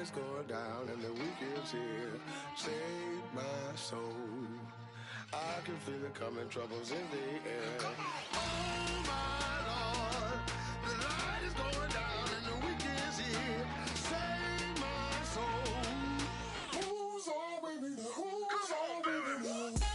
is going down and the week is here. Save my soul. I can feel it coming, troubles in the air. Oh my Lord, the light is going down and the week is here. Save my soul. Who's on with me? Who's on with me?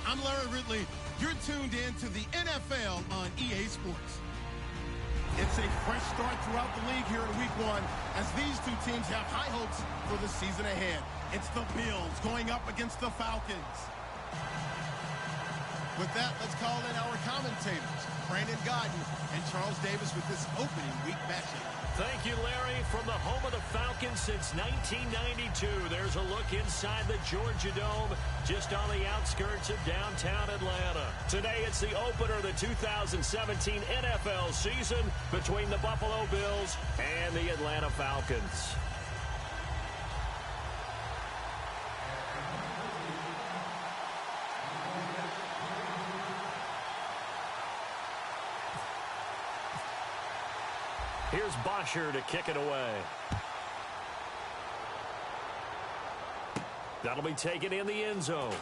I'm Larry Ridley. You're tuned in to the NFL on EA Sports. It's a fresh start throughout the league here in week one as these two teams have high hopes for the season ahead. It's the Bills going up against the Falcons. With that, let's call in our commentators, Brandon Godden and Charles Davis with this opening week matchup. Thank you, Larry. From the home of the Falcons since 1992, there's a look inside the Georgia Dome, just on the outskirts of downtown Atlanta. Today, it's the opener of the 2017 NFL season between the Buffalo Bills and the Atlanta Falcons. Here's Bosher to kick it away. That'll be taken in the end zone.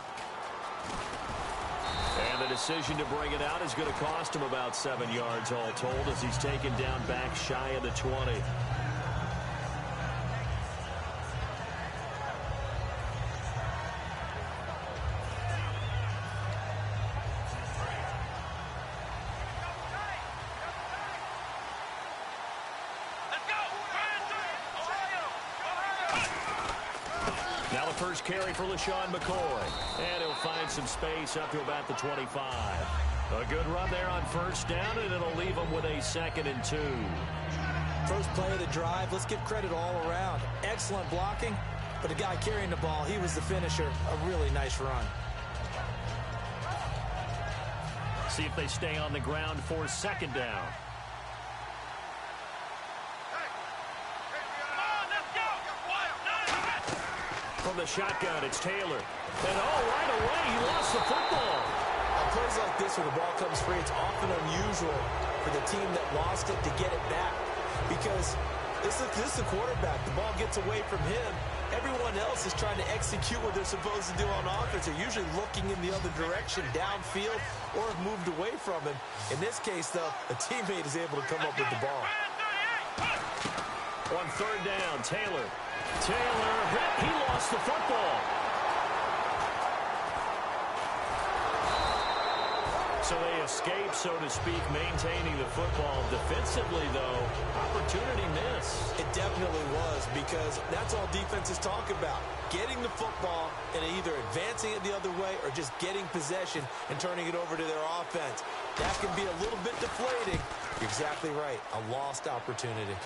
And the decision to bring it out is going to cost him about 7 yards all told as he's taken down back shy of the 20. First carry for LaShawn McCoy. And he'll find some space up to about the 25. A good run there on first down, and it'll leave him with a 2nd and 2. First play of the drive, let's give credit all around. Excellent blocking, but the guy carrying the ball, he was the finisher. A really nice run. See if they stay on the ground for 2nd down. From the shotgun, it's Taylor. And right away, he lost the football. On plays like this where the ball comes free, it's often unusual for the team that lost it to get it back. Because this is the quarterback. The ball gets away from him. Everyone else is trying to execute what they're supposed to do on offense. They're usually looking in the other direction, downfield, or have moved away from him. In this case, though, a teammate is able to come up with the ball. On 3rd down, Taylor, he lost the football. So they escape, so to speak, maintaining the football. Defensively, though, opportunity missed. It definitely was, because that's all defenses talk about. Getting the football and either advancing it the other way or just getting possession and turning it over to their offense. That can be a little bit deflating. You're exactly right. A lost opportunity.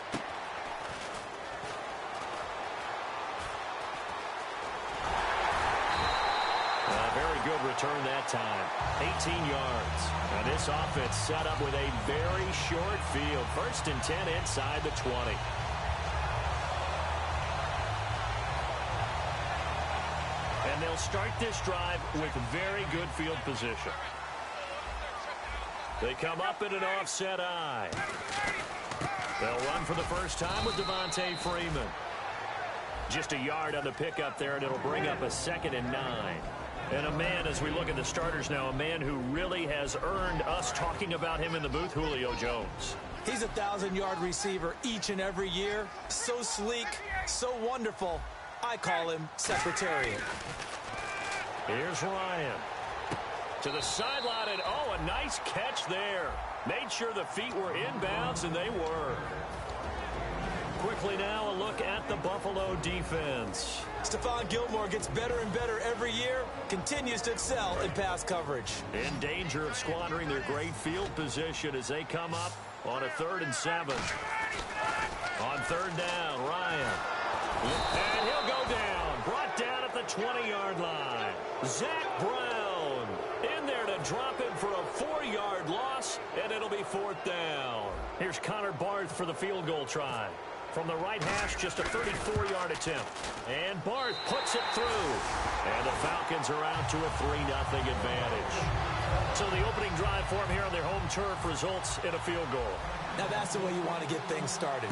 Very good return that time. 18 yards. And this offense set up with a very short field. 1st and 10 inside the 20. And they'll start this drive with very good field position. They come up in an offset eye. They'll run for the first time with Devontae Freeman. Just a yard on the pickup there, and it'll bring up a 2nd and 9. And a man, as we look at the starters now, a man who really has earned us talking about him in the booth, Julio Jones. He's a 1,000-yard receiver each and every year. So sleek, so wonderful. I call him Secretariat. Here's Ryan. To the sideline, and a nice catch there. Made sure the feet were inbounds, and they were. Quickly now, a look at the Buffalo defense. Stephon Gilmore gets better and better every year, continues to excel in pass coverage. In danger of squandering their great field position as they come up on a 3rd and 7. On 3rd down, Ryan. And he'll go down. Brought down at the 20-yard line. Zach Brown in there to drop him for a 4-yard loss, and it'll be 4th down. Here's Connor Barth for the field goal try. From the right hash, just a 34-yard attempt. And Barth puts it through. And the Falcons are out to a 3-0 advantage. So the opening drive for them here on their home turf results in a field goal. Now that's the way you want to get things started.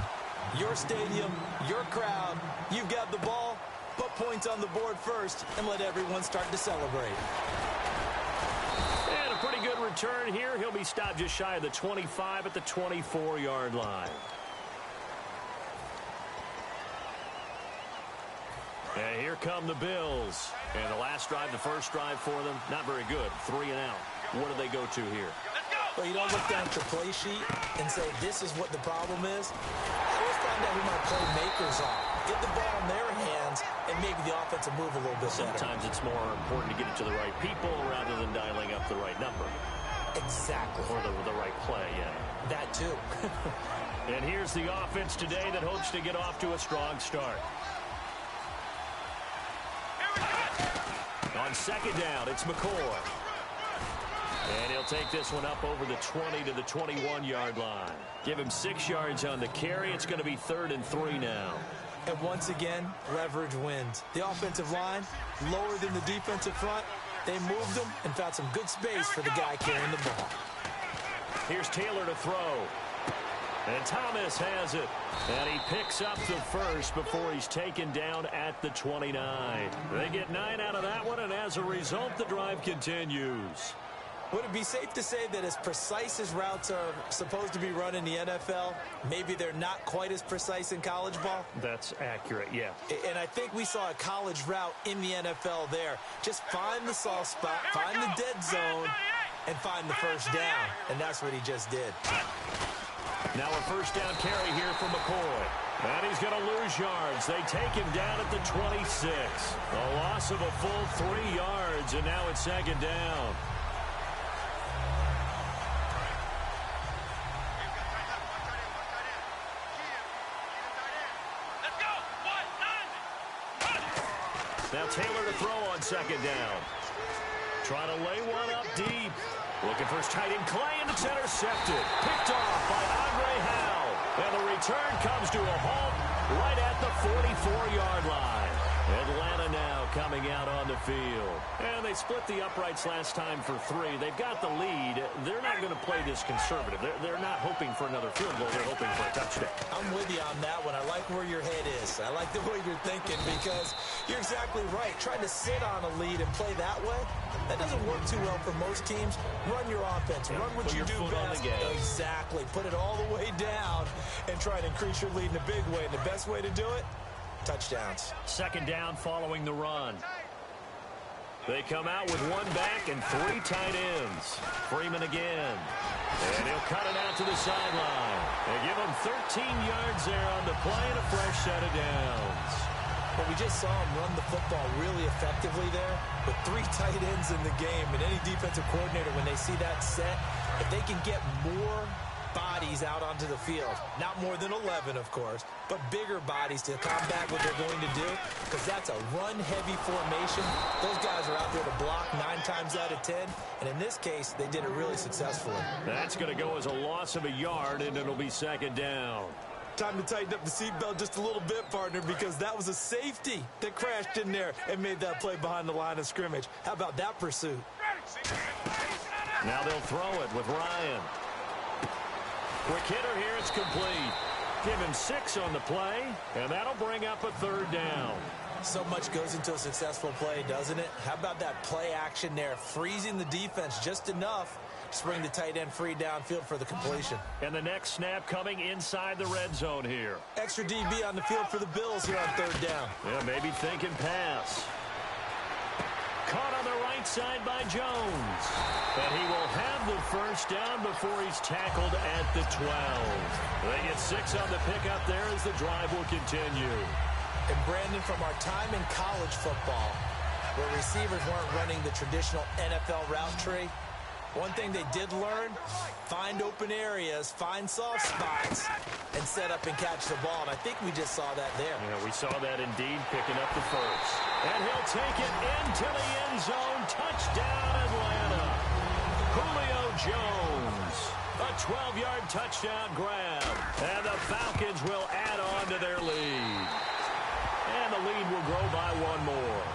Your stadium, your crowd, you've got the ball, put points on the board first, and let everyone start to celebrate. And a pretty good return here. He'll be stopped just shy of the 25 at the 24-yard line. And here come the Bills. And the last drive, the first drive for them, not very good. 3 and out. What do they go to here? Well, you don't look down at the play sheet and say, this is what the problem is. Let's find out who my playmakers are. Get the ball in their hands, and maybe the offense will move a little bit better. Sometimes it's more important to get it to the right people rather than dialing up the right number. Exactly. Or the right play, yeah. That too. And here's the offense today that hopes to get off to a strong start. On second down, it's McCoy. And he'll take this one up over the 20 to the 21-yard line. Give him 6 yards on the carry. It's going to be 3rd and 3 now. And once again, leverage wins. The offensive line, lower than the defensive front. They moved them and found some good space for the guy carrying the ball. Here's Taylor to throw. And Thomas has it. And he picks up the first before he's taken down at the 29. They get 9 out of that one, and as a result, the drive continues. Would it be safe to say that as precise as routes are supposed to be run in the NFL, maybe they're not quite as precise in college ball? That's accurate, yeah. And I think we saw a college route in the NFL there. Just find the soft spot, find the dead zone, and find the first down. And that's what he just did. Now a first down carry here from McCoy. And he's going to lose yards. They take him down at the 26. A loss of a full 3 yards, and now it's 2nd down. Now Taylor to throw on 2nd down. Trying to lay one up deep. Looking for his tight end Clay, and it's intercepted. Picked off by Andre Howell. And the return comes to a halt right at the 44-yard line. Atlanta now coming out on the field. And they split the uprights last time for 3. They've got the lead. They're not going to play this conservative. They're not hoping for another field goal. They're hoping for a touchdown. I'm with you on that one. I like where your head is. I like the way you're thinking because you're exactly right. Trying to sit on a lead and play that way, that doesn't work too well for most teams. Run your offense. Run what you do best. Exactly. Put it all the way down and try to increase your lead in a big way. And the best way to do it, touchdowns. 2nd down following the run. They come out with 1 back and 3 tight ends. Freeman again. And he'll cut it out to the sideline. They give him 13 yards there on the play and a fresh set of downs. But we just saw him run the football really effectively there with 3 tight ends in the game. And any defensive coordinator, when they see that set, if they can get more bodies out onto the field, not more than 11, of course, but bigger bodies to combat what they're going to do, because that's a run-heavy formation. Those guys are out there to block 9 times out of 10, and in this case, they did it really successfully. That's going to go as a loss of a yard, and it'll be 2nd down. Time to tighten up the seatbelt just a little bit, partner, because that was a safety that crashed in there and made that play behind the line of scrimmage. How about that pursuit? Now they'll throw it with Ryan. Quick hitter here, it's complete. Give him 6 on the play, and that'll bring up a 3rd down. So much goes into a successful play, doesn't it? How about that play action there, freezing the defense just enough to bring the tight end free downfield for the completion. And the next snap coming inside the red zone here. Extra DB on the field for the Bills here on 3rd down. Yeah, maybe thinking pass. Caught on the right side by Jones. And he will have the first down before he's tackled at the 12. They get 6 on the pickup there as the drive will continue. And Brandon, from our time in college football, where receivers weren't running the traditional NFL route tree, one thing they did learn, find open areas, find soft spots, and set up and catch the ball, and I think we just saw that there. Yeah, we saw that indeed, picking up the first. And he'll take it into the end zone. Touchdown, Atlanta. Julio Jones. A 12-yard touchdown grab. And the Falcons will add on to their lead. And the lead will grow by one more.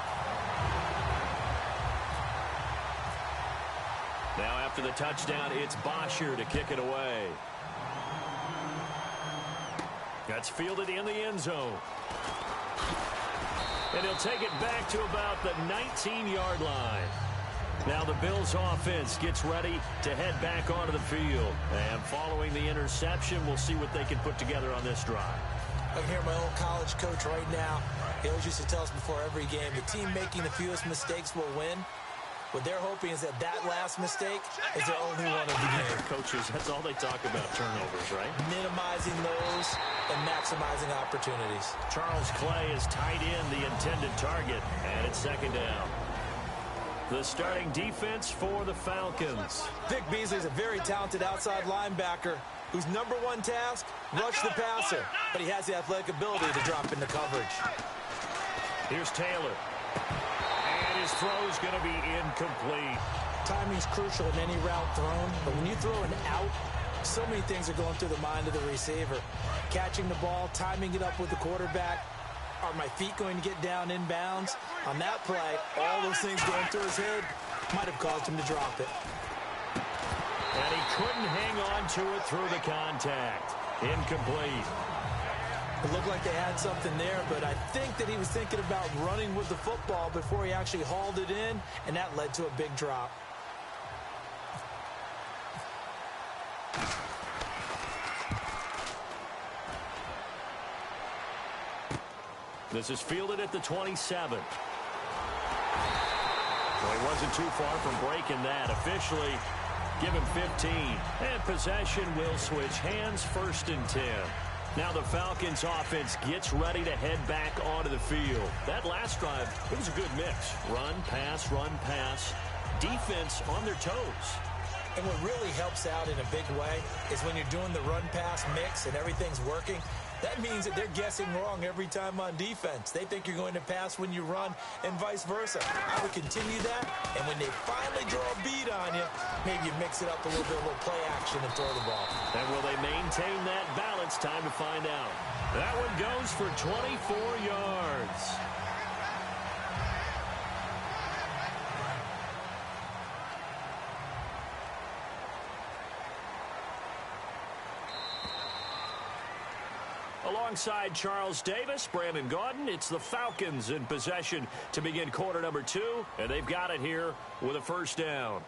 Now after the touchdown, it's Bosher to kick it away. That's fielded in the end zone. And he'll take it back to about the 19-yard line. Now the Bills offense gets ready to head back onto the field. And following the interception, we'll see what they can put together on this drive. I can hear my old college coach right now. He always used to tell us before every game, the team making the fewest mistakes will win. What they're hoping is that last mistake is their only one of the game. Coaches, that's all they talk about, turnovers, right? Minimizing those and maximizing opportunities. Charles Clay is tied in the intended target, and it's second down. The starting defense for the Falcons. Vic Beasley is a very talented outside linebacker whose number one task, rush the passer. But he has the athletic ability to drop into coverage. Here's Taylor. And his throw's going to be incomplete. Timing's crucial in any route thrown, but when you throw an out, so many things are going through the mind of the receiver. Catching the ball, timing it up with the quarterback. Are my feet going to get down in bounds? On that play, all those things going through his head might have caused him to drop it. And he couldn't hang on to it through the contact. Incomplete. It looked like they had something there, but I think that he was thinking about running with the football before he actually hauled it in, and that led to a big drop. This is fielded at the 27. Well, he wasn't too far from breaking that. Officially, give him 15. And possession will switch hands, 1st and 10. Now the Falcons offense gets ready to head back onto the field. That last drive, it was a good mix. Run, pass, defense on their toes. And what really helps out in a big way is when you're doing the run-pass mix and everything's working, that means that they're guessing wrong every time on defense. They think you're going to pass when you run and vice versa. I would continue that, and when they finally draw a bead on you, maybe you mix it up a little bit, a little play action and throw the ball. And will they maintain that balance? Time to find out. That one goes for 24 yards. Alongside Charles Davis, Brandon Gaudin, it's the Falcons in possession to begin quarter number 2, and they've got it here with a first down.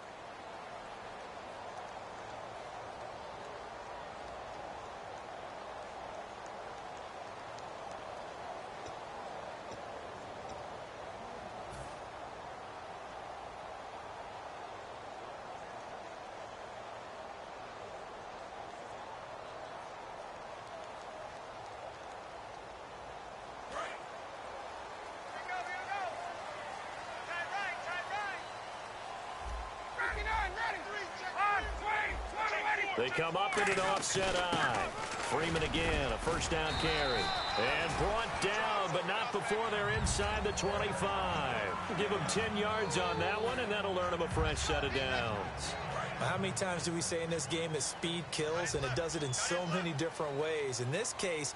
They come up in an offset eye. Freeman again, a first down carry. And brought down, but not before they're inside the 25. Give them 10 yards on that one, and that'll earn them a fresh set of downs. How many times do we say in this game that speed kills, and it does it in so many different ways? In this case,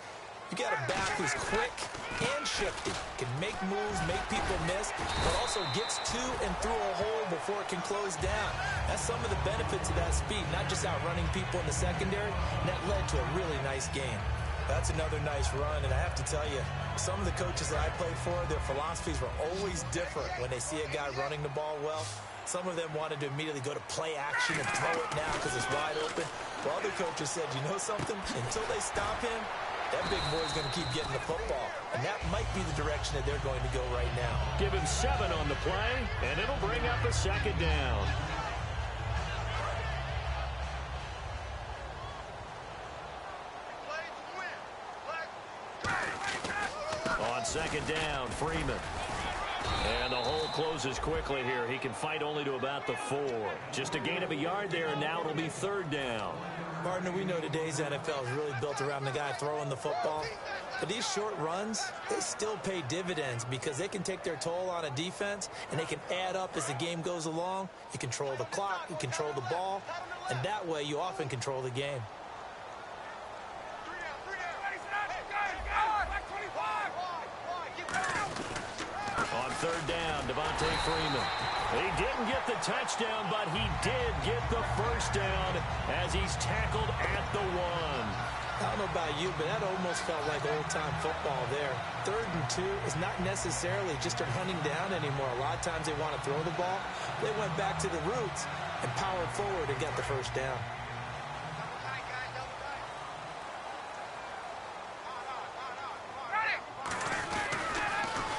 you got a back who's quick and shifty, can make moves, make people miss, but also gets to and through a hole before it can close down. That's some of the benefits of that speed, not just outrunning people in the secondary, and that led to a really nice game. That's another nice run, and I have to tell you, some of the coaches that I played for, their philosophies were always different when they see a guy running the ball well. Some of them wanted to immediately go to play action and throw it now because it's wide open. While other coaches said, you know something? Until they stop him, that big boy's going to keep getting the football. And that might be the direction that they're going to go right now. Give him 7 on the play, and it'll bring up a second down. On second down, Freeman. And the hole closes quickly here. He can fight only to about the 4. Just a gain of a yard there, and now it'll be 3rd down. Partner, we know today's NFL is really built around the guy throwing the football. But these short runs, they still pay dividends because they can take their toll on a defense, and they can add up as the game goes along. You control the clock, you control the ball, and that way you often control the game. On third down, Devontae Freeman. He didn't get the touchdown, but he did get the first down as he's tackled at the 1. I don't know about you, but that almost felt like old-time football there. 3rd and 2 is not necessarily just a hunting down anymore. A lot of times they want to throw the ball. They went back to the roots and powered forward and got the first down.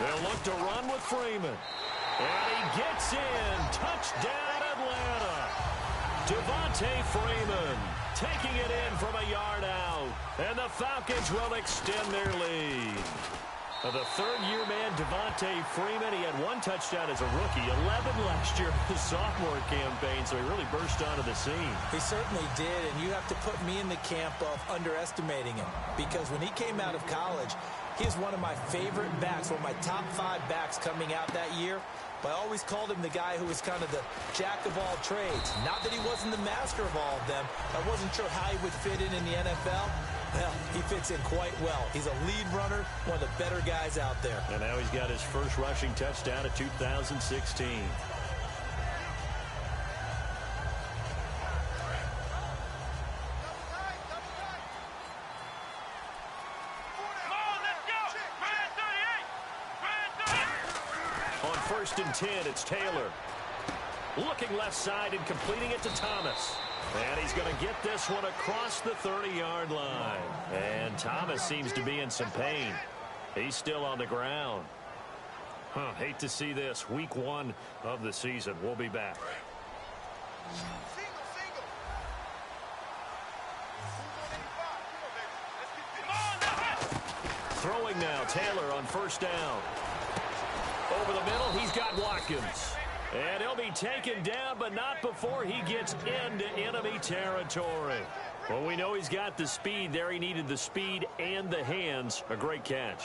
They'll look to run with Freeman. And he gets in. Touchdown, Atlanta. Devontae Freeman taking it in from a yard out. And the Falcons will extend their lead. The third-year man, Devontae Freeman, he had 1 touchdown as a rookie, 11 last year in his sophomore campaign, so he really burst onto the scene. He certainly did, and you have to put me in the camp of underestimating him, because when he came out of college, he is one of my favorite backs, one of my top 5 backs coming out that year. But I always called him the guy who was kind of the jack of all trades. Not that he wasn't the master of all of them. I wasn't sure how he would fit in the NFL. Well, he fits in quite well. He's a lead runner, one of the better guys out there. And now he's got his first rushing touchdown of 2016. On 1st and 10, it's Taylor. Looking left side and completing it to Thomas. And he's going to get this one across the 30-yard line. And Thomas seems to be in some pain. He's still on the ground. Hate to see this. Week 1 of the season. We'll be back. Throwing now. Taylor on 1st down. Over the middle, he's got Watkins. And he'll be taken down, but not before he gets into enemy territory. Well, we know he's got the speed there. He needed the speed and the hands. A great catch.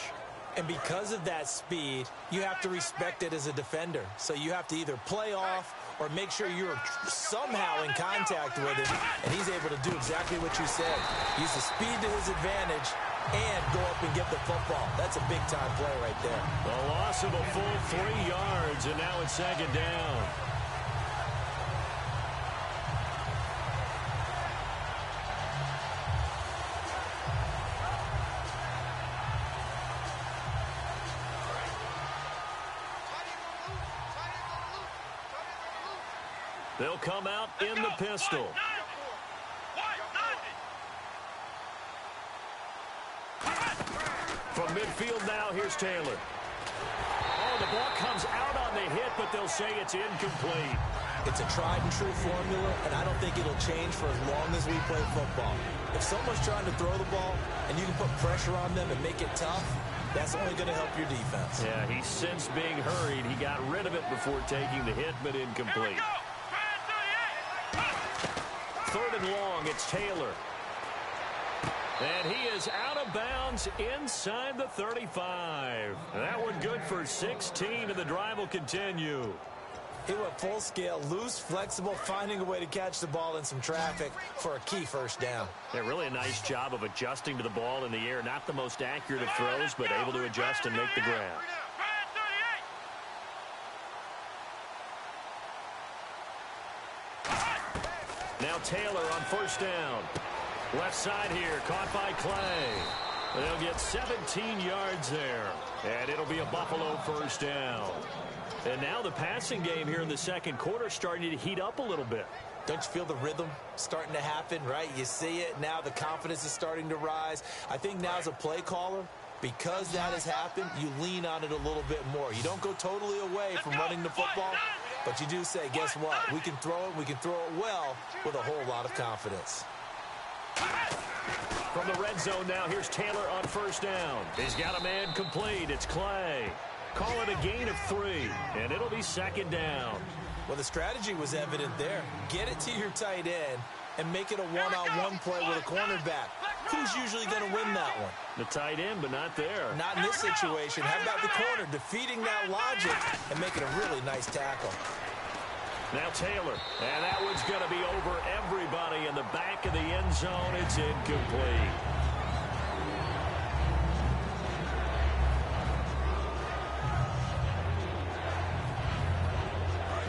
And because of that speed, you have to respect it as a defender. So you have to either play off or make sure you're somehow in contact with him. And he's able to do exactly what you said. Use the speed to his advantage and go up and get the football. That's a big-time play right there. A loss of a full 3 yards, and now it's 2nd down. They'll come out in the pistol. From midfield now, here's Taylor. Oh, the ball comes out on the hit, but they'll say it's incomplete. It's a tried-and-true formula, and I don't think it'll change for as long as we play football. If someone's trying to throw the ball and you can put pressure on them and make it tough, that's only going to help your defense. Yeah, he sensed being hurried. He got rid of it before taking the hit, but incomplete. 3rd and long, it's Taylor. And he is out of bounds inside the 35. That one good for 16, and the drive will continue. He went full scale, loose, flexible, finding a way to catch the ball in some traffic for a key 1st down. Yeah, really a nice job of adjusting to the ball in the air. Not the most accurate of throws, but able to adjust and make the grab. Now Taylor on 1st down. Left side here, caught by Clay. They'll get 17 yards there. And it'll be a Buffalo 1st down. And now the passing game here in the 2nd quarter starting to heat up a little bit. Don't you feel the rhythm starting to happen, right? You see it. Now the confidence is starting to rise. I think now as a play caller, because that has happened, you lean on it a little bit more. You don't go totally away from running the football, but you do say, guess what? We can throw it well with a whole lot of confidence. From the red zone now, here's Taylor on 1st down. He's got a man complete. It's Clay. Call it a gain of 3, and it'll be 2nd down. Well, the strategy was evident there. Get it to your tight end, and make it a one-on-one play with a cornerback. Who's usually going to win that one? The tight end, but not there. Not in this situation. How about the corner defeating that logic and making a really nice tackle? Now Taylor, and that one's going to be over everybody in the back of the end zone. It's incomplete.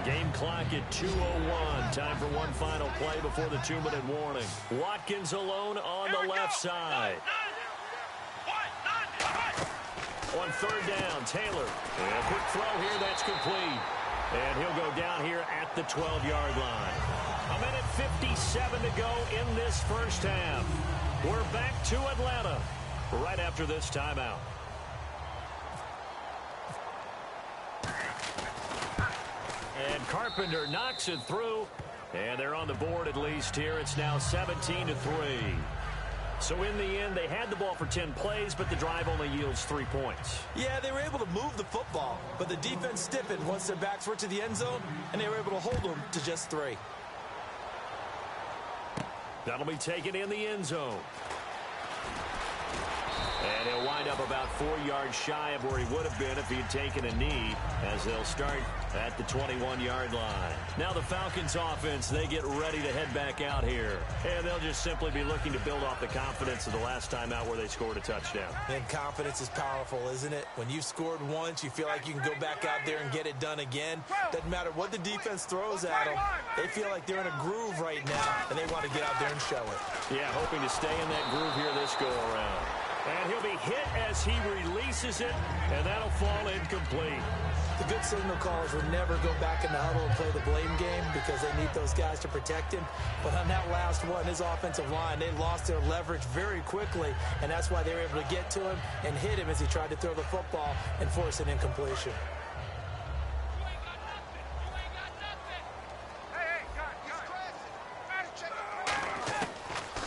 Game clock at 2:01. Time for one final play before the 2-minute warning. Watkins alone on the left side. On third down, Taylor. And a quick throw here, that's complete. And he'll go down here at the 12-yard line. A minute 57 to go in this first half. We're back to Atlanta right after this timeout. And Carpenter knocks it through. And they're on the board at least here. It's now 17-3. So in the end, they had the ball for 10 plays, but the drive only yields 3 points. Yeah, they were able to move the football, but the defense stiffened once their backs were to the end zone, and they were able to hold them to just 3. That'll be taken in the end zone. And he'll wind up about 4 yards shy of where he would have been if he had taken a knee, as they'll start at the 21-yard line. Now the Falcons offense, they get ready to head back out here. And they'll just simply be looking to build off the confidence of the last time out where they scored a touchdown. And confidence is powerful, isn't it? When you've scored once, you feel like you can go back out there and get it done again. Doesn't matter what the defense throws at them. They feel like they're in a groove right now, and they want to get out there and show it. Yeah, hoping to stay in that groove here this go-around. And he'll be hit as he releases it, and that'll fall incomplete. The good signal callers will never go back in the huddle and play the blame game because they need those guys to protect him. But on that last one, his offensive line, they lost their leverage very quickly, and that's why they were able to get to him and hit him as he tried to throw the football and force an incompletion.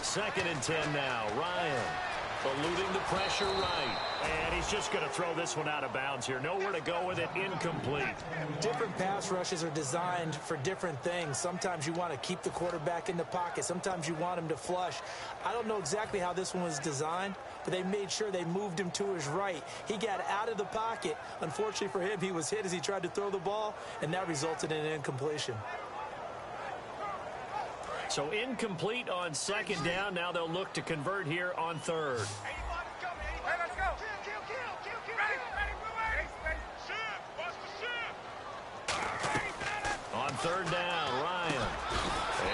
Second and 10 now. Ryan eluding the pressure right. And he's just going to throw this one out of bounds here. Nowhere to go with it. Incomplete. Different pass rushes are designed for different things. Sometimes you want to keep the quarterback in the pocket. Sometimes you want him to flush. I don't know exactly how this one was designed, but they made sure they moved him to his right. He got out of the pocket. Unfortunately for him, he was hit as he tried to throw the ball, and that resulted in an incompletion. So incomplete on second down. Now they'll look to convert here on third. On third down, Ryan.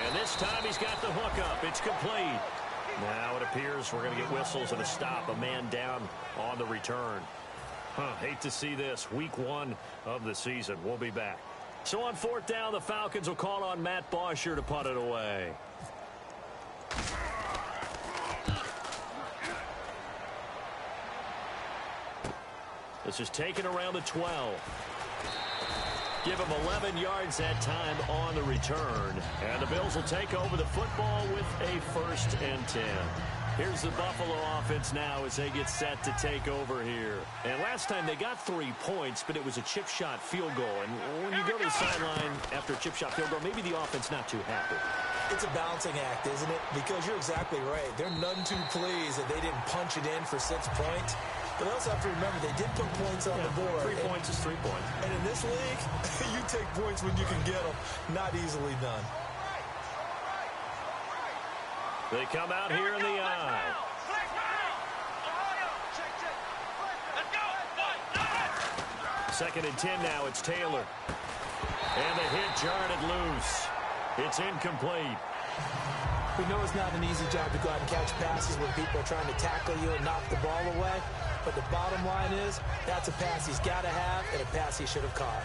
And this time he's got the hook up. It's complete. Now it appears we're going to get whistles and a stop. A man down on the return. Hate to see this. Week 1 of the season. We'll be back. So on fourth down, the Falcons will call on Matt Bosher to punt it away. This is taken around the 12. Give him 11 yards that time on the return. And the Bills will take over the football with a 1st and 10. Here's the Buffalo offense now as they get set to take over here. And last time they got 3 points, but it was a chip shot field goal. And when you go to the sideline after a chip shot field goal, maybe the offense not too happy. It's a balancing act, isn't it? Because you're exactly right. They're none too pleased that they didn't punch it in for 6 points. But they also have to remember they did put points on the board. 3 points is 3 points. And in this league, you take points when you can get them. Not easily done. They come out here in the eye. Second and 10 now. It's Taylor. And the hit jarred it loose. It's incomplete. We know it's not an easy job to go out and catch passes when people are trying to tackle you and knock the ball away. But the bottom line is, that's a pass he's got to have and a pass he should have caught.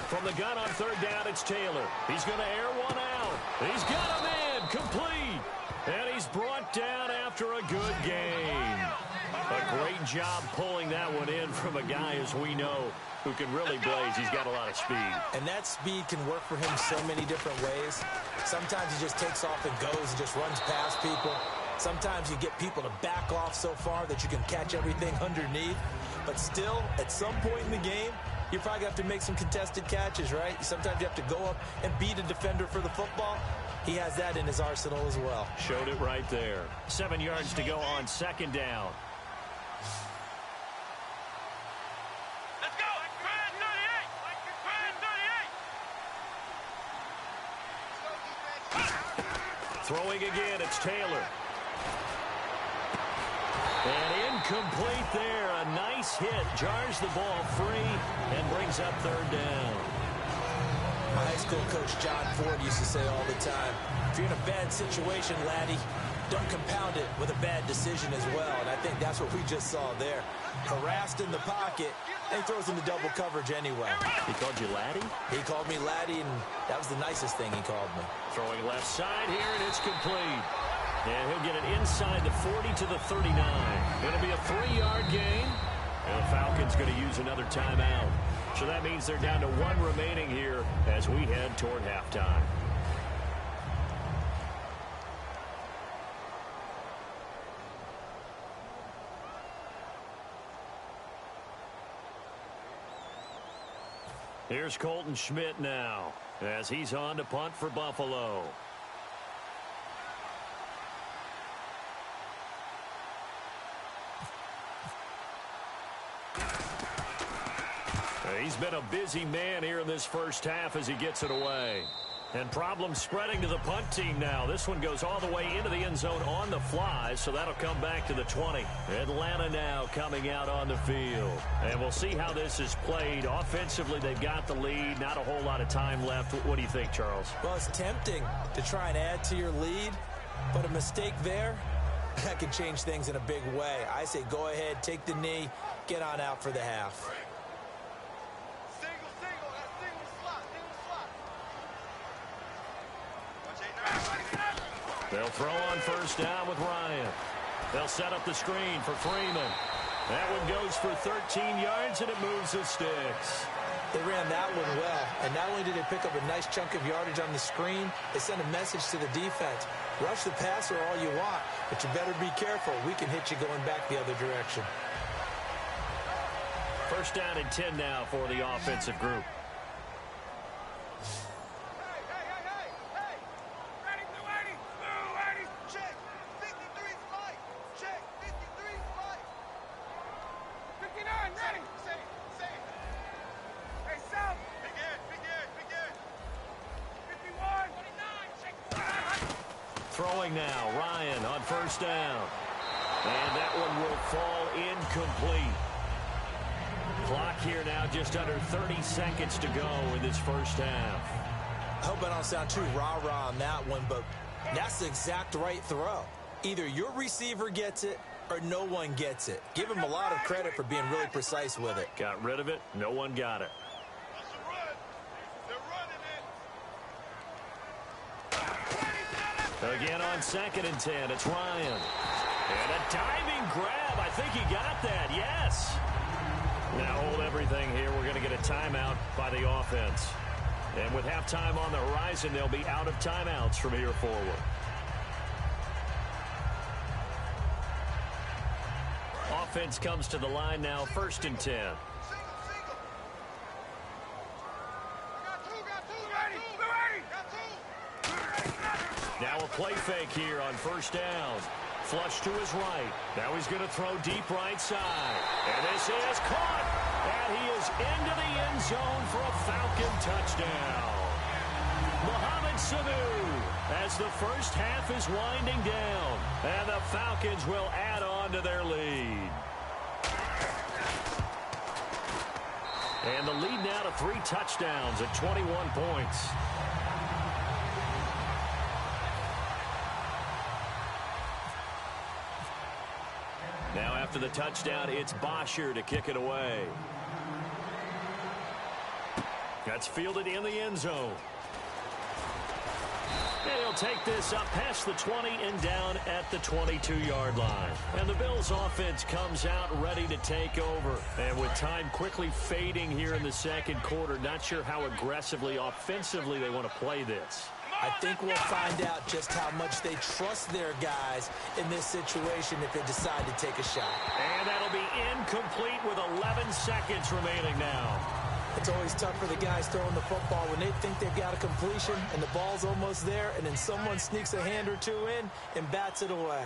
From the gun on third down, it's Taylor. He's going to air one out. He's got him in, complete. And he's brought down after a good game. A great Good job pulling that one in from a guy, as we know, who can really blaze. He's got a lot of speed. And that speed can work for him so many different ways. Sometimes he just takes off and goes and just runs past people. Sometimes you get people to back off so far that you can catch everything underneath. But still, at some point in the game, you probably have to make some contested catches, right? Sometimes you have to go up and beat a defender for the football. He has that in his arsenal as well. Showed it right there. 7 yards to go on second down. Let's go. Brand 38. Throwing again, it's Taylor. And incomplete there. A nice hit. Jars the ball free and brings up third down. My high school coach, John Ford, used to say all the time, if you're in a bad situation, laddie, don't compound it with a bad decision as well. And I think that's what we just saw there. Harassed in the pocket, and he throws into double coverage anyway. He called you laddie? He called me laddie, and that was the nicest thing he called me. Throwing left side here, and it's complete. And he'll get it inside the 40 to the 39. It'll be a 3-yard gain. And the Falcons going to use another timeout. So that means they're down to 1 remaining here as we head toward halftime. Here's Colton Schmidt now as he's on to punt for Buffalo. He's been a busy man here in this first half as he gets it away. And problems spreading to the punt team now. This one goes all the way into the end zone on the fly, so that'll come back to the 20. Atlanta now coming out on the field. And we'll see how this is played. Offensively, they've got the lead. Not a whole lot of time left. What do you think, Charles? Well, it's tempting to try and add to your lead, but a mistake there, that could change things in a big way. I say go ahead, take the knee, get on out for the half. They'll throw on first down with Ryan. They'll set up the screen for Freeman. That one goes for 13 yards, and it moves the sticks. They ran that one well, and not only did they pick up a nice chunk of yardage on the screen, they sent a message to the defense. Rush the passer all you want, but you better be careful. We can hit you going back the other direction. First down and 10 now for the offensive group. Throwing now, Ryan on first down. And that one will fall incomplete. Clock here now just under 30 seconds to go in this first half. I hope I don't sound too rah-rah on that one, but that's the exact right throw. Either your receiver gets it or no one gets it. Give him a lot of credit for being really precise with it. Got rid of it. No one got it. Again on 2nd and 10, it's Ryan. And a diving grab. I think he got that, yes. Now hold everything here. We're going to get a timeout by the offense. And with halftime on the horizon, they'll be out of timeouts from here forward. Offense comes to the line now, 1st and 10. Now a play fake here on first down. Flush to his right. Now he's going to throw deep right side. And this is caught. And he is into the end zone for a Falcon touchdown. Mohamed Sanu as the first half is winding down. And the Falcons will add on to their lead. And the lead now to 3 touchdowns at 21 points. Now after the touchdown, it's Bosher to kick it away. That's fielded in the end zone. And he'll take this up past the 20 and down at the 22-yard line. And the Bills offense comes out ready to take over. And with time quickly fading here in the second quarter, not sure how aggressively, offensively they want to play this. I think we'll find out just how much they trust their guys in this situation if they decide to take a shot. And that'll be incomplete with 11 seconds remaining now. It's always tough for the guys throwing the football when they think they've got a completion and the ball's almost there, and then someone sneaks a hand or two in and bats it away.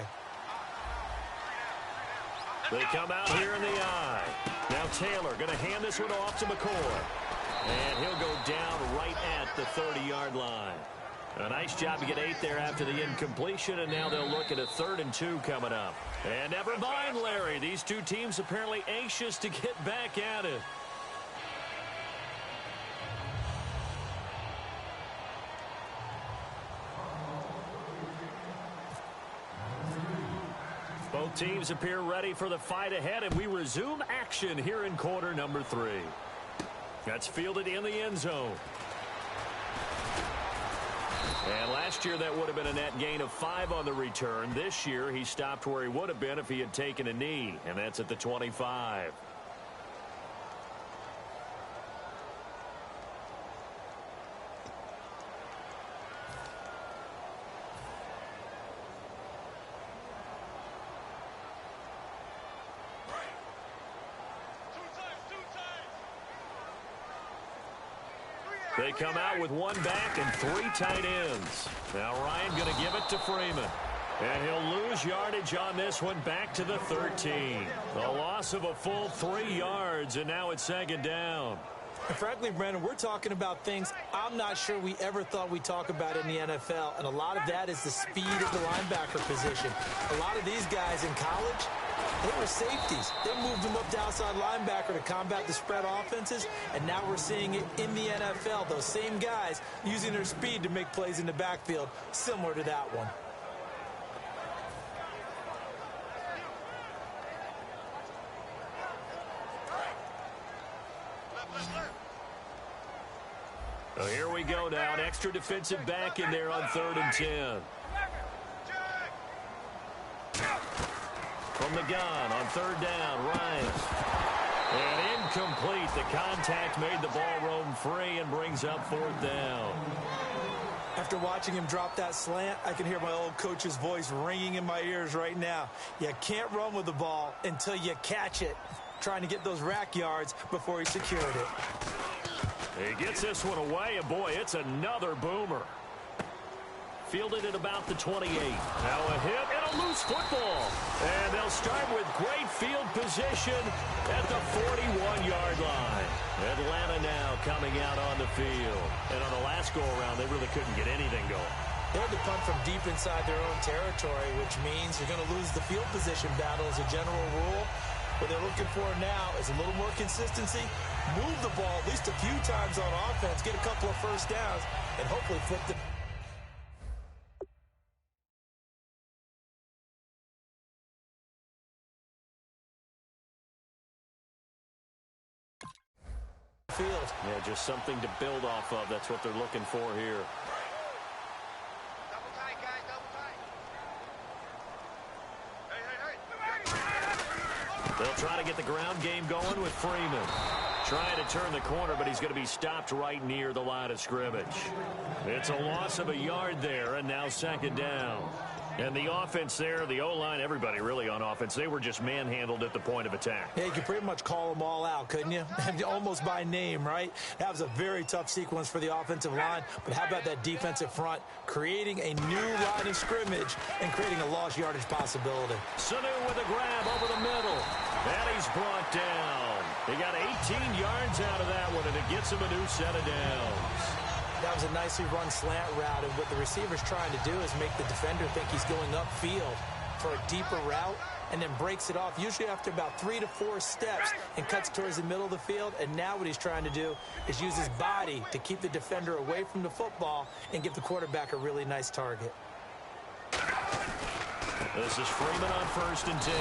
They come out here in the eye. Now Taylor going to hand this one off to McCoy. And he'll go down right at the 30-yard line. A nice job to get 8 there after the incompletion, and now they'll look at a 3rd and 2 coming up. And never mind, Larry. These two teams apparently anxious to get back at it. Both teams appear ready for the fight ahead, and we resume action here in quarter number 3. That's fielded in the end zone. And last year that would have been a net gain of 5 on the return. This year he stopped where he would have been if he had taken a knee, and that's at the 25. They come out with 1 back and 3 tight ends. Now Ryan going to give it to Freeman. And he'll lose yardage on this one back to the 13. A loss of a full 3 yards, and now it's 2nd down. And frankly, Brandon, we're talking about things I'm not sure we ever thought we'd talk about in the NFL, and a lot of that is the speed of the linebacker position. A lot of these guys in college, they were safeties. They moved them up to outside linebacker to combat the spread offenses, and now we're seeing it in the NFL. Those same guys using their speed to make plays in the backfield, similar to that one. So here we go now. An extra defensive back in there on 3rd and 10. From the gun on 3rd down, Ryan. And incomplete. The contact made the ball roam free and brings up 4th down. After watching him drop that slant, I can hear my old coach's voice ringing in my ears right now. You can't run with the ball until you catch it. Trying to get those rack yards before he secured it. He gets this one away, and boy, it's another boomer. Fielded at about the 28. Now a hit and a loose football. And they'll start with great field position at the 41-yard line. Atlanta now coming out on the field. And on the last go-around, they really couldn't get anything going. They had to punt from deep inside their own territory, which means you're going to lose the field position battle as a general rule. What they're looking for now is a little more consistency, move the ball at least a few times on offense, get a couple of first downs, and hopefully flip the field. Yeah, just something to build off of. That's what they're looking for here. Double tight, guys, double tight. Hey. They'll try to get the ground game going with Freeman. Trying to turn the corner, but he's going to be stopped right near the line of scrimmage. It's a loss of a yard there, and now 2nd down. And the offense there, the O-line, everybody really on offense, they were just manhandled at the point of attack. Yeah, you could pretty much call them all out, couldn't you? Almost by name, right? That was a very tough sequence for the offensive line, but how about that defensive front creating a new line of scrimmage and creating a lost yardage possibility? Sanu with a grab over the middle, and he's brought down. He got 18 yards out of that one, and it gets him a new set of downs. That was a nicely run slant route, and what the receiver's trying to do is make the defender think he's going upfield for a deeper route and then breaks it off, usually after about 3 to 4 steps, and cuts towards the middle of the field. And now what he's trying to do is use his body to keep the defender away from the football and give the quarterback a really nice target. This is Freeman on 1st and 10.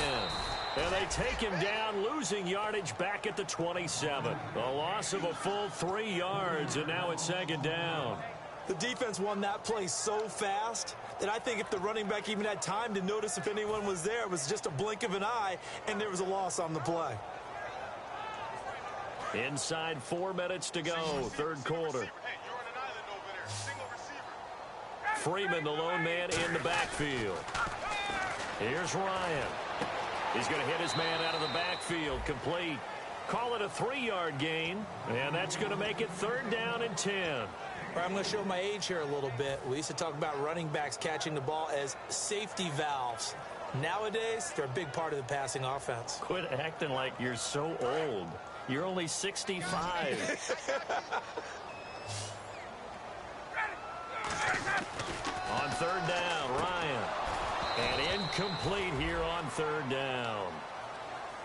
And they take him down, losing yardage back at the 27. A loss of a full 3 yards, and now it's 2nd down. The defense won that play so fast that I think if the running back even had time to notice if anyone was there, it was just a blink of an eye, and there was a loss on the play. Inside 4 minutes to go, third quarter. Freeman, the lone man in the backfield. Here's Ryan. He's going to hit his man out of the backfield, complete. Call it a 3-yard gain, and that's going to make it 3rd down and 10. I'm going to show my age here a little bit. We used to talk about running backs catching the ball as safety valves. Nowadays, they're a big part of the passing offense. Quit acting like you're so old. You're only 65. On 3rd down, Ryan. And incomplete here on 3rd down.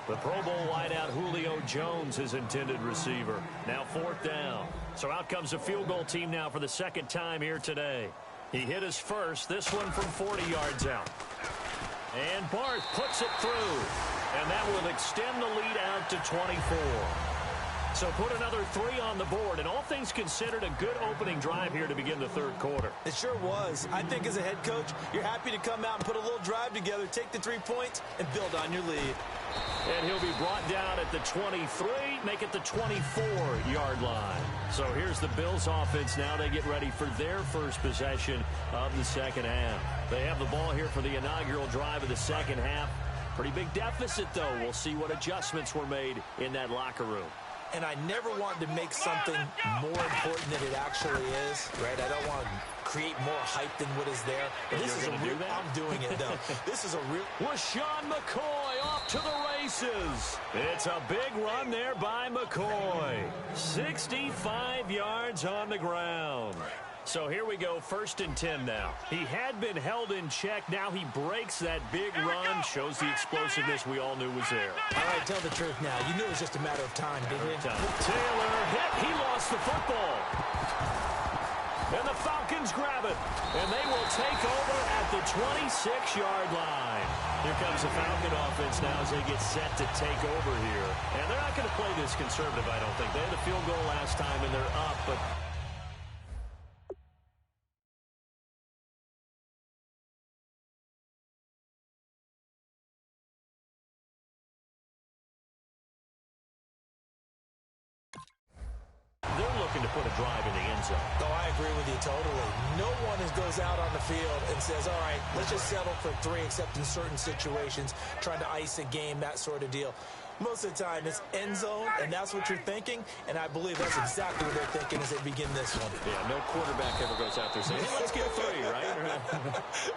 The Pro Bowl wideout Julio Jones, his intended receiver. Now 4th down. So out comes the field goal team now for the 2nd time here today. He hit his first, this one from 40 yards out. And Barth puts it through. And that will extend the lead out to 24. So put another 3 on the board, and all things considered, a good opening drive here to begin the 3rd quarter. It sure was. I think as a head coach, you're happy to come out and put a little drive together, take the 3 points, and build on your lead. And he'll be brought down at the 23, make it the 24-yard line. So here's the Bills offense now. They get ready for their first possession of the 2nd half. They have the ball here for the inaugural drive of the 2nd half. Pretty big deficit, though. We'll see what adjustments were made in that locker room. And I never want to make something more important than it actually is, right? I don't want to create more hype than what is there. This is a real, I'm doing it, though. This is a real... LaShawn McCoy off to the races. It's a big run there by McCoy. 65 yards on the ground. So here we go, 1st and 10 now. He had been held in check. Now he breaks that big run, shows the explosiveness we all knew was there. All right, tell the truth now. You knew it was just a matter of time, didn't you? Taylor hit. He lost the football. And the Falcons grab it. And they will take over at the 26-yard line. Here comes the Falcon offense now as they get set to take over here. And they're not going to play this conservative, I don't think. They had a field goal last time, and they're up, but... they're looking to put a drive in the end zone. Oh, I agree with you totally. No one goes out on the field and says, all right, let's just settle for 3, except in certain situations, trying to ice a game, that sort of deal. Most of the time, it's end zone, and that's what you're thinking, and I believe that's exactly what they're thinking as they begin this one. Yeah, no quarterback ever goes out there saying, hey, let's get 3, right?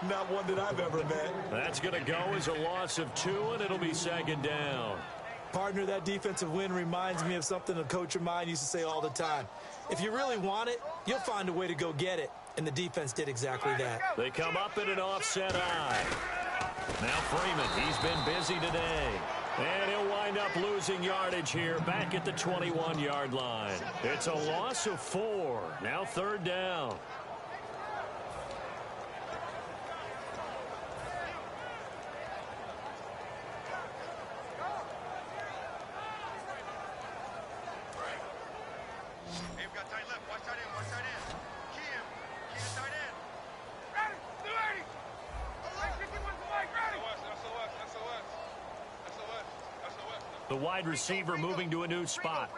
Not one that I've ever met. That's going to go as a loss of 2, and it'll be 2nd down. Partner, that defensive win reminds me of something a coach of mine used to say all the time. If you really want it, you'll find a way to go get it. And the defense did exactly that. They come up in an offset eye. Now Freeman, he's been busy today. And he'll wind up losing yardage here back at the 21-yard line. It's a loss of 4. Now 3rd down. The wide receiver moving to a new spot.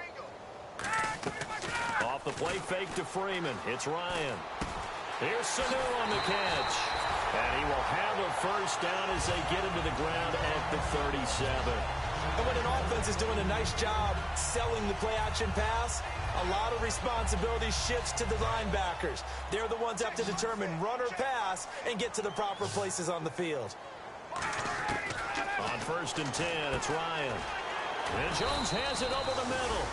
Off the play fake to Freeman. It's Ryan. Here's Sanu on the catch. And he will have a 1st down as they get him to the ground at the 37. And when an offense is doing a nice job selling the play-action pass, a lot of responsibility shifts to the linebackers. They're the ones that have to determine run or pass and get to the proper places on the field. On 1st and 10, it's Ryan. And Jones has it over the middle.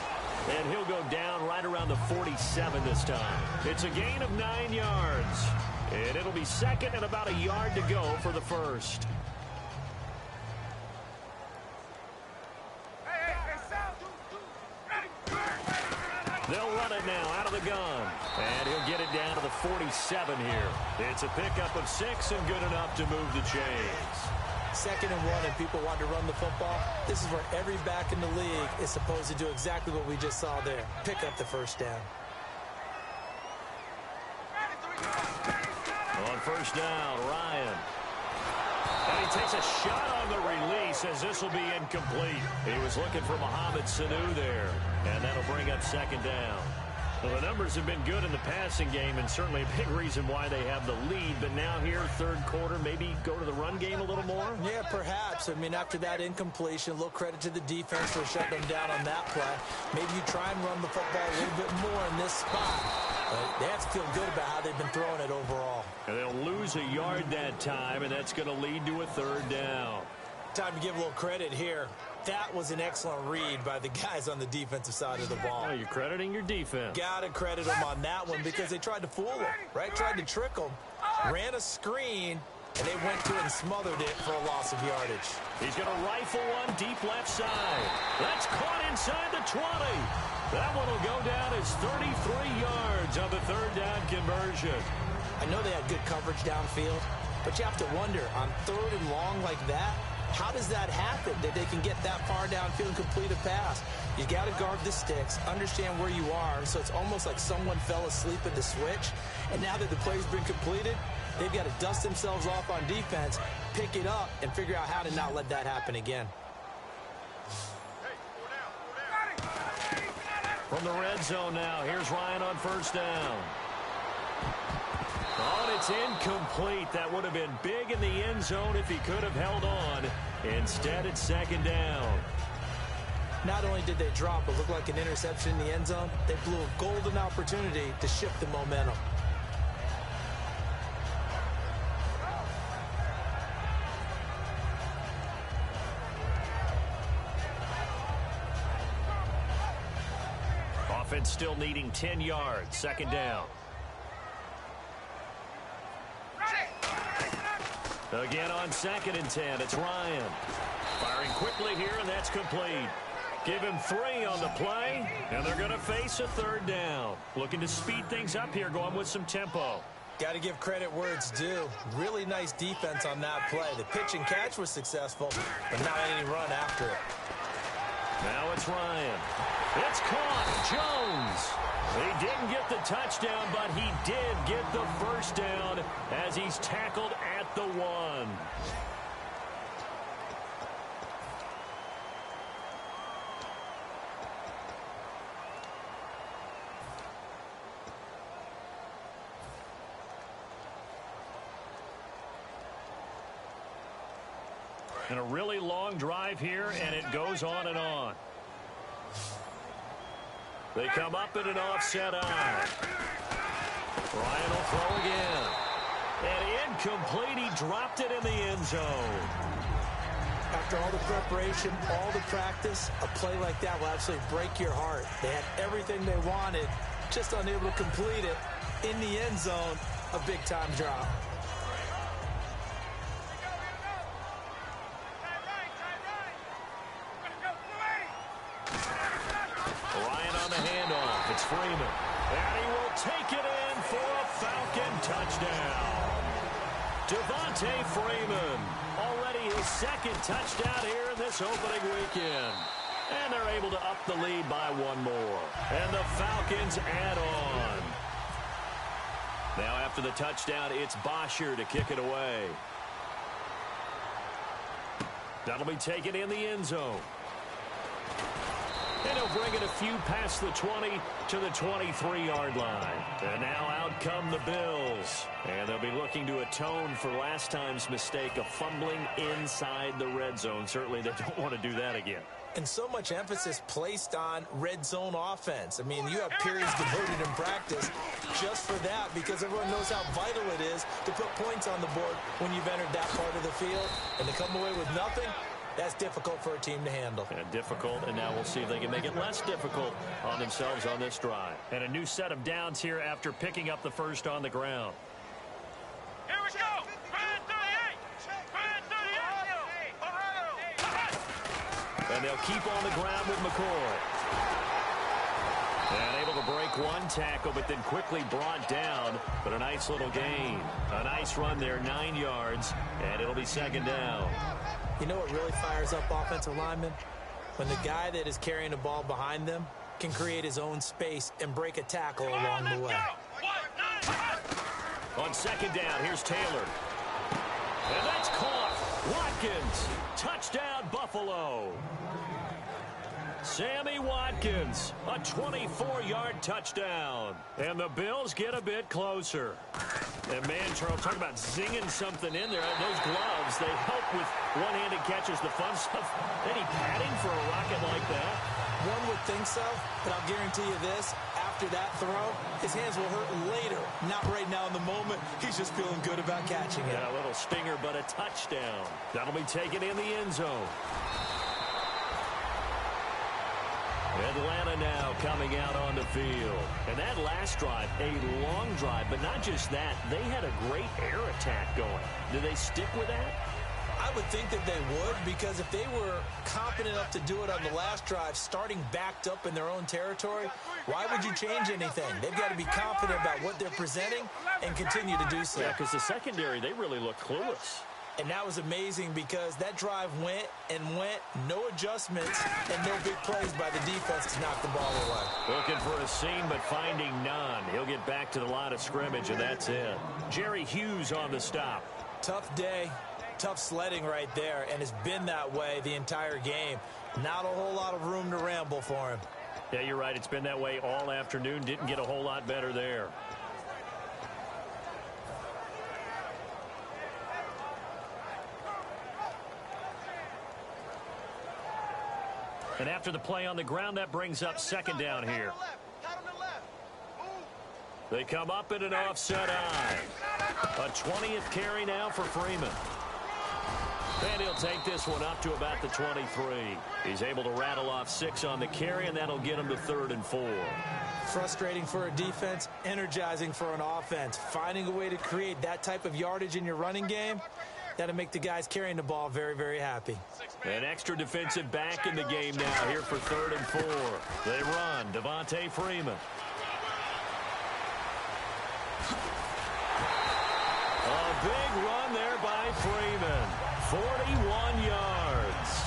And he'll go down right around the 47 this time. It's a gain of 9 yards. And it'll be 2nd and about a yard to go for the 1st. They'll run it now out of the gun. And he'll get it down to the 47 here. It's a pickup of 6 and good enough to move the chains. 2nd and 1 and people want to run the football. This is where every back in the league is supposed to do exactly what we just saw there. Pick up the 1st down. On first down, Ryan. And he takes a shot on the release as this will be incomplete. He was looking for Mohamed Sanu there, and that'll bring up second down. Well, the numbers have been good in the passing game, and certainly a big reason why they have the lead. But now here, third quarter, maybe go to the run game a little more? Yeah, perhaps. I mean, after that incompletion, a little credit to the defense for shutting them down on that play. Maybe you try and run the football a little bit more in this spot. But they have to feel good about how they've been throwing it overall. And they'll lose a yard that time, and that's going to lead to a third down. Time to give a little credit here. That was an excellent read by the guys on the defensive side of the ball. Oh, you're crediting your defense. Got to credit them on that one because they tried to fool them, right? Tried to trick them, ran a screen, and they went to it and smothered it for a loss of yardage. He's going to rifle one deep left side. That's caught inside the 20. That one will go down as 33 yards on the third down conversion. I know they had good coverage downfield, but you have to wonder, on third and long like that, how does that happen, that they can get that far downfield and complete a pass? You got to guard the sticks, understand where you are, so it's almost like someone fell asleep at the switch, and now that the play's been completed, they've got to dust themselves off on defense, pick it up, and figure out how to not let that happen again. From the red zone now, here's Ryan on first down. Oh, and it's incomplete. That would have been big in the end zone if he could have held on. Instead, it's second down. Not only did they drop what looked like an interception in the end zone, they blew a golden opportunity to shift the momentum. Offense still needing 10 yards. Second down. Again on second and 10, it's Ryan. Firing quickly here, and that's complete. Give him 3 on the play, and they're going to face a third down. Looking to speed things up here, going with some tempo. Got to give credit where it's due. Really nice defense on that play. The pitch and catch was successful, but not any run after it. Now it's Ryan. It's caught. Jones. He didn't get the touchdown, but he did get the first down as he's tackled at the 1. And a really long drive here, and it goes on and on. They come up in an offset eye. Ryan will throw again. And incomplete. He dropped it in the end zone. After all the preparation, all the practice, a play like that will absolutely break your heart. They had everything they wanted, just unable to complete it. In the end zone, a big-time drop. It's Freeman, and he will take it in for a Falcon touchdown. Devontae Freeman, already his second touchdown here in this opening weekend. And they're able to up the lead by 1 more. And the Falcons add on. Now after the touchdown, it's Bosher to kick it away. That'll be taken in the end zone. And he'll bring it a few past the 20 to the 23-yard line. And now out come the Bills. And they'll be looking to atone for last time's mistake of fumbling inside the red zone. Certainly they don't want to do that again. And so much emphasis placed on red zone offense. I mean, you have periods devoted in practice just for that because everyone knows how vital it is to put points on the board when you've entered that part of the field. And to come away with nothing, that's difficult for a team to handle. And difficult, and now we'll see if they can make it less difficult on themselves on this drive. And a new set of downs here after picking up the first on the ground. Here we go! And they'll keep on the ground with McCoy. And able to break one tackle, but then quickly brought down. But a nice little gain. A nice run there, 9 yards, and it'll be second down. You know what really fires up offensive linemen? When the guy that is carrying the ball behind them can create his own space and break a tackle along the way. On second down, here's Taylor. And that's caught. Watkins. Touchdown, Buffalo. Sammy Watkins, a 24-yard touchdown. And the Bills get a bit closer. And man, Charles, talk about zinging something in there. Those gloves, they help with one-handed catches, the fun stuff. Any padding for a rocket like that? One would think so, but I'll guarantee you this. After that throw, his hands will hurt later. Not right now in the moment. He's just feeling good about catching it. Yeah, a little stinger, but a touchdown. That'll be taken in the end zone. Atlanta now coming out on the field. And that last drive, a long drive, but not just that. They had a great air attack going. Do they stick with that? I would think that they would, because if they were confident enough to do it on the last drive, starting backed up in their own territory, why would you change anything? They've got to be confident about what they're presenting and continue to do so. Yeah, because the secondary, they really look clueless. And that was amazing because that drive went and went, no adjustments, and no big plays by the defense to knock the ball away. Looking for a seam, but finding none. He'll get back to the line of scrimmage, and that's it. Jerry Hughes on the stop. Tough day, tough sledding right there, and it's been that way the entire game. Not a whole lot of room to ramble for him. Yeah, you're right. It's been that way all afternoon. Didn't get a whole lot better there. And after the play on the ground, that brings up second down here. They come up in an offset eye. A 20th carry now for Freeman. And he'll take this one up to about the 23. He's able to rattle off 6 on the carry, and that'll get him to 3rd and 4. Frustrating for a defense, energizing for an offense. Finding a way to create that type of yardage in your running game, that'll make the guys carrying the ball very, very happy. An extra defensive back in the game now here for 3rd and 4. They run. Devontae Freeman. A big run there by Freeman. 41 yards.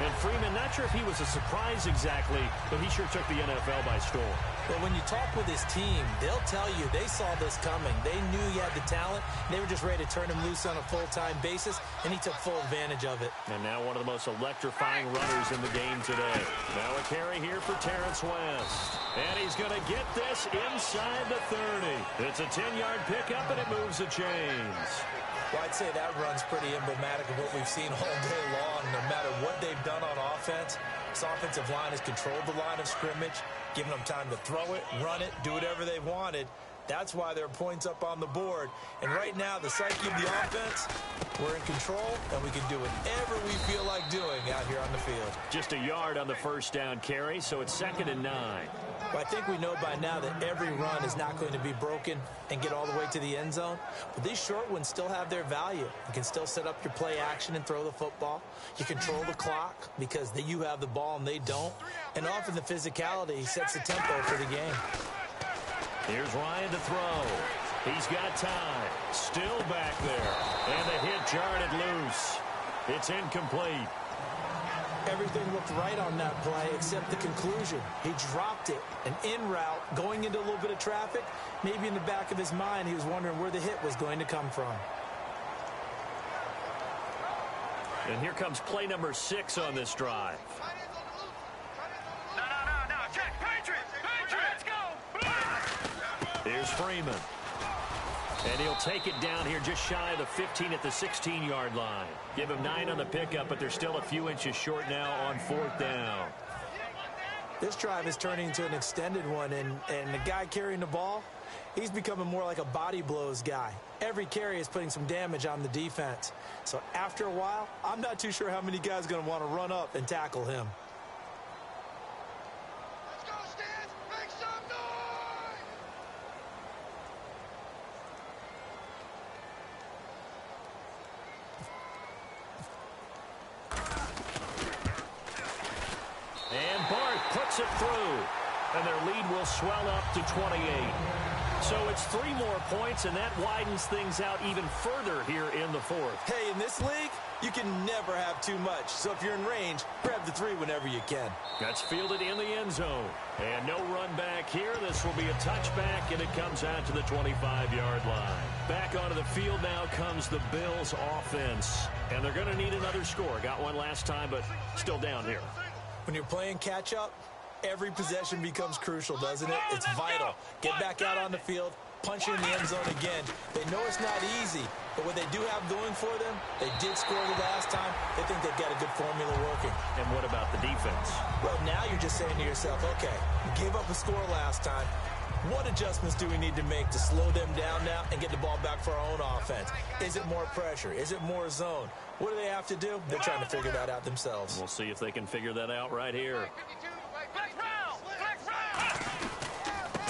And Freeman, not sure if he was a surprise exactly, but he sure took the NFL by storm. But when you talk with his team, they'll tell you they saw this coming. They knew he had the talent. They were just ready to turn him loose on a full-time basis, and he took full advantage of it. And now one of the most electrifying runners in the game today. Now a carry here for Terrence West. And he's going to get this inside the 30. It's a 10-yard pickup, and it moves the chains. Well, I'd say that run's pretty emblematic of what we've seen all day long. No matter what they've done on offense, this offensive line has controlled the line of scrimmage, giving them time to throw it, run it, do whatever they wanted. That's why there are points up on the board. And right now, the psyche of the offense, we're in control, and we can do whatever we feel like doing out here on the field. Just a yard on the first down carry, so it's 2nd and 9. Well, I think we know by now that every run is not going to be broken and get all the way to the end zone. But these short ones still have their value. You can still set up your play action and throw the football. You control the clock because you have the ball and they don't. And often the physicality sets the tempo for the game. Here's Ryan to throw. He's got time. Still back there. And the hit jarred loose. It's incomplete. Everything looked right on that play except the conclusion. He dropped it. An in route, going into a little bit of traffic. Maybe in the back of his mind, he was wondering where the hit was going to come from. And here comes play number 6 on this drive. No, Jack, Patriots, let's go! Here's Freeman. And he'll take it down here just shy of the 15 at the 16-yard line. Give him 9 on the pickup, but they're still a few inches short now on 4th down. This drive is turning into an extended one, and the guy carrying the ball, he's becoming more like a body blows guy. Every carry is putting some damage on the defense. So after a while, I'm not too sure how many guys are going to want to run up and tackle him. Let's go, Stans! Make some noise! And Bart puts it through. And their lead will swell up to 28. So it's 3 more points, and that widens things out even further here in the 4th. Hey, in this league, You can never have too much. So if you're in range, grab the 3 whenever you can. That's fielded in the end zone. And no run back here. This will be a touchback, and it comes out to the 25-yard line. Back onto the field now comes the Bills offense. And they're going to need another score. Got one last time, but still down here. When you're playing catch-up, every possession becomes crucial, doesn't it? It's vital. Get back out on the field, punch in the end zone again. They know it's not easy, but what they do have going for them, they did score the last time. They think they've got a good formula working. And what about the defense? Well, now you're just saying to yourself, okay, we gave up a score last time. What adjustments do we need to make to slow them down now and get the ball back for our own offense? Is it more pressure? Is it more zone? What do they have to do? They're trying to figure that out themselves. We'll see if they can figure that out right here.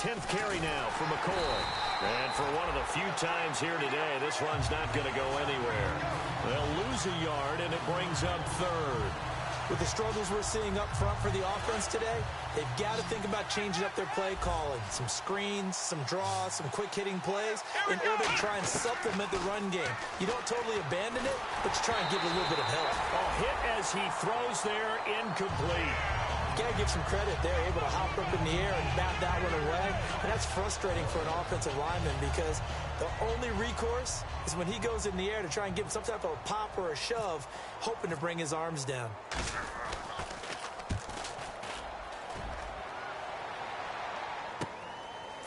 10th carry now for McCoy. And for one of the few times here today, this run's not going to go anywhere. They'll lose a yard, and it brings up 3rd. With the struggles we're seeing up front for the offense today, they've got to think about changing up their play calling. Some screens, some draws, some quick-hitting plays in order to try and supplement the run game. You don't totally abandon it, but you try and give it a little bit of help. Hit as he throws there, incomplete. You got to give some credit. They're able to hop up in the air and bat that one away. And that's frustrating for an offensive lineman because the only recourse is when he goes in the air to try and give some type of a pop or a shove, hoping to bring his arms down.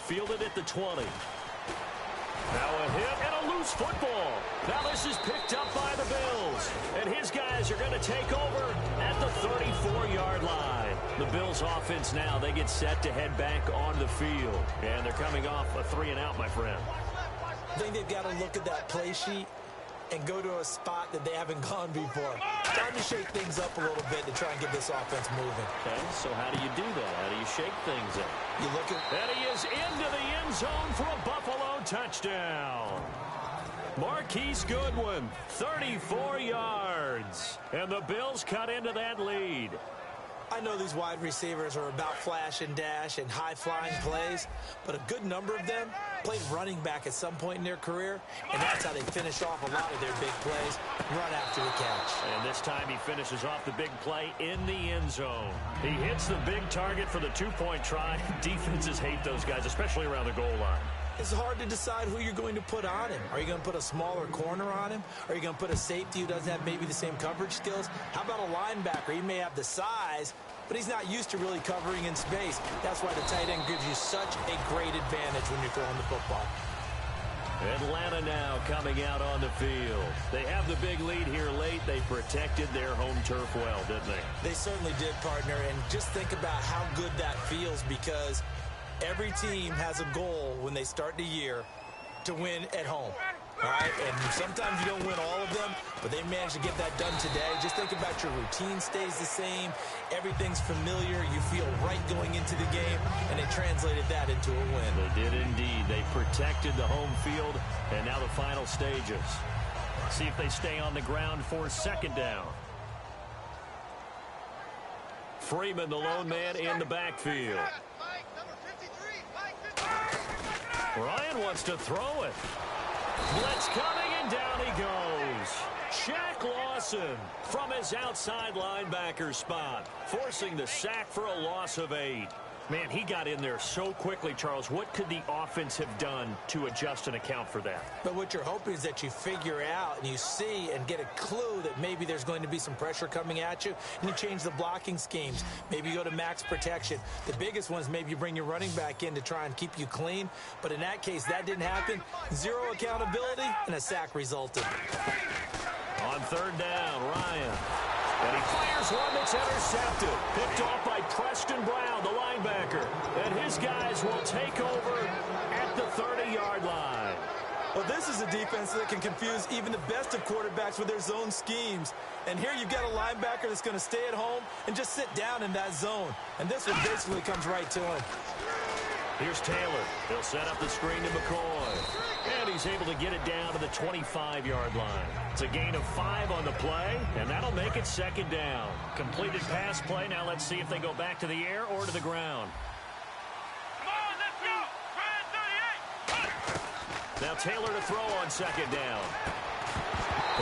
Fielded at the 20. Now a hit and a loose football. Now this is picked up by the Bills. And his guys are going to take over at the 34-yard line. The Bills offense now, they get set to head back on the field. And they're coming off a 3-and-out, my friend. I think they've got to look at that play sheet and go to a spot that they haven't gone before. Time to shake things up a little bit to try and get this offense moving. Okay, so how do you do that? How do you shake things up? You look at... And he is into the end zone for a Buffalo touchdown. Marquise Goodwin, 34 yards. And the Bills cut into that lead. I know these wide receivers are about flash and dash and high-flying plays, but a good number of them played running back at some point in their career, and that's how they finish off a lot of their big plays, run after the catch. And this time he finishes off the big play in the end zone. He hits the big target for the two-point try. Defenses hate those guys, especially around the goal line. It's hard to decide who you're going to put on him. Are you going to put a smaller corner on him? Are you going to put a safety who doesn't have maybe the same coverage skills? How about a linebacker? He may have the size, but he's not used to really covering in space. That's why the tight end gives you such a great advantage when you're throwing the football. Atlanta now coming out on the field. They have the big lead here late. They protected their home turf well, didn't they? They certainly did, partner. And just think about how good that feels, because every team has a goal when they start the year to win at home. All right, and sometimes you don't win all of them, but they managed to get that done today. Just think about your routine stays the same. Everything's familiar. You feel right going into the game, and they translated that into a win. They did indeed. They protected the home field, and now the final stages. See if they stay on the ground for 2nd down. Freeman, the lone man in the backfield. Ryan wants to throw it. Blitz coming, and down he goes. Shaq Lawson from his outside linebacker spot, forcing the sack for a loss of 8. Man, he got in there so quickly, Charles. What could the offense have done to adjust and account for that? But what you're hoping is that you figure out and you see and get a clue that maybe there's going to be some pressure coming at you, and you change the blocking schemes. Maybe you go to max protection. The biggest one is maybe you bring your running back in to try and keep you clean. But in that case, that didn't happen. 0 accountability, and a sack resulted. On 3rd down, Ryan. And he fires one that's intercepted. Picked off by Preston Brown, the linebacker. And his guys will take over at the 30-yard line. Well, this is a defense that can confuse even the best of quarterbacks with their zone schemes. And here you've got a linebacker that's going to stay at home and just sit down in that zone. And this one basically comes right to him. Here's Taylor. He'll set up the screen to McCoy. And he's able to get it down to the 25-yard line. It's a gain of 5 on the play, and that'll make it 2nd down. Completed pass play. Now let's see if they go back to the air or to the ground. Come on, let's go. Brand 38. Now Taylor to throw on 2nd down.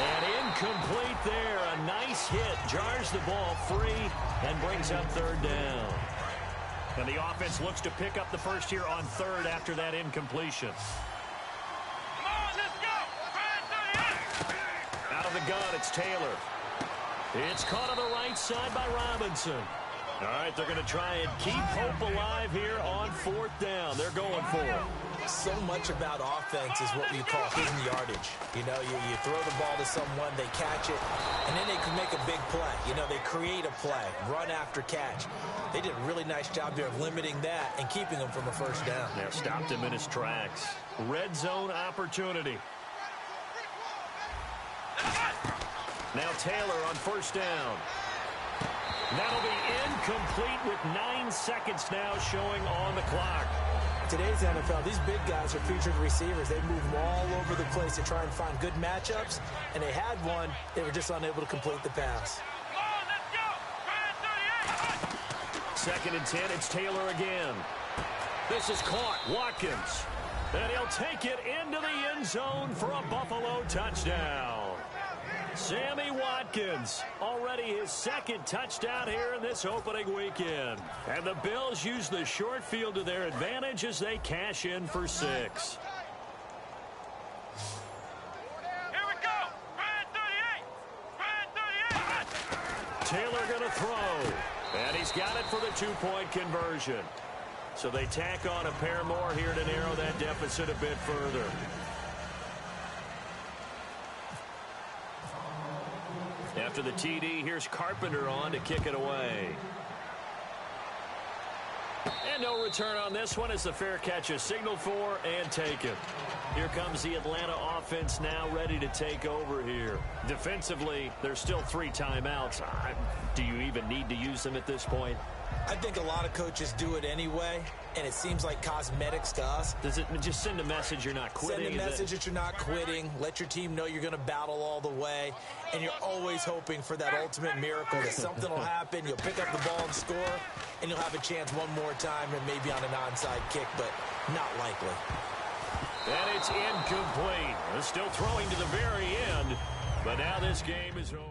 And incomplete there. A nice hit. Jars the ball free and brings up third down. And the offense looks to pick up the first here on third after that incompletion. Come on, let's go. Out of the gun, it's Taylor. It's caught on the right side by Robinson. All right, they're going to try and keep hope alive here on fourth down. They're going for it. So much about offense is what you call hidden yardage. You know, you throw the ball to someone, they catch it, and then they can make a big play. You know, they create a play, run after catch. They did a really nice job there of limiting that and keeping him from a first down. Yeah, stopped him in his tracks. Red zone opportunity. Now Taylor on first down. That'll be incomplete with 9 seconds now showing on the clock. Today's NFL, these big guys are featured receivers. They move all over the place to try and find good matchups, and they had one. They were just unable to complete the pass. Come on, let's go. 2nd and 10, it's Taylor again. This is caught. Watkins. And he'll take it into the end zone for a Buffalo touchdown. Sammy Watkins, already his 2nd touchdown here in this opening weekend. And the Bills use the short field to their advantage as they cash in for 6. Here we go. 38. Taylor going to throw. And he's got it for the 2-point conversion. So they tack on a pair more here to narrow that deficit a bit further. After the TD, here's Carpenter on to kick it away. And no return on this one as the fair catch is signaled for and taken. Here comes the Atlanta offense now ready to take over here. Defensively, there's still 3 timeouts. Do you even need to use them at this point? I think a lot of coaches do it anyway, and it seems like cosmetics to us. Does it just send a message you're not quitting? Send a message that you're not quitting. Let your team know you're going to battle all the way, and you're always hoping for that ultimate miracle that something will happen, you'll pick up the ball and score, and you'll have a chance one more time and maybe on an onside kick, but not likely. And it's incomplete. They're still throwing to the very end, but now this game is over.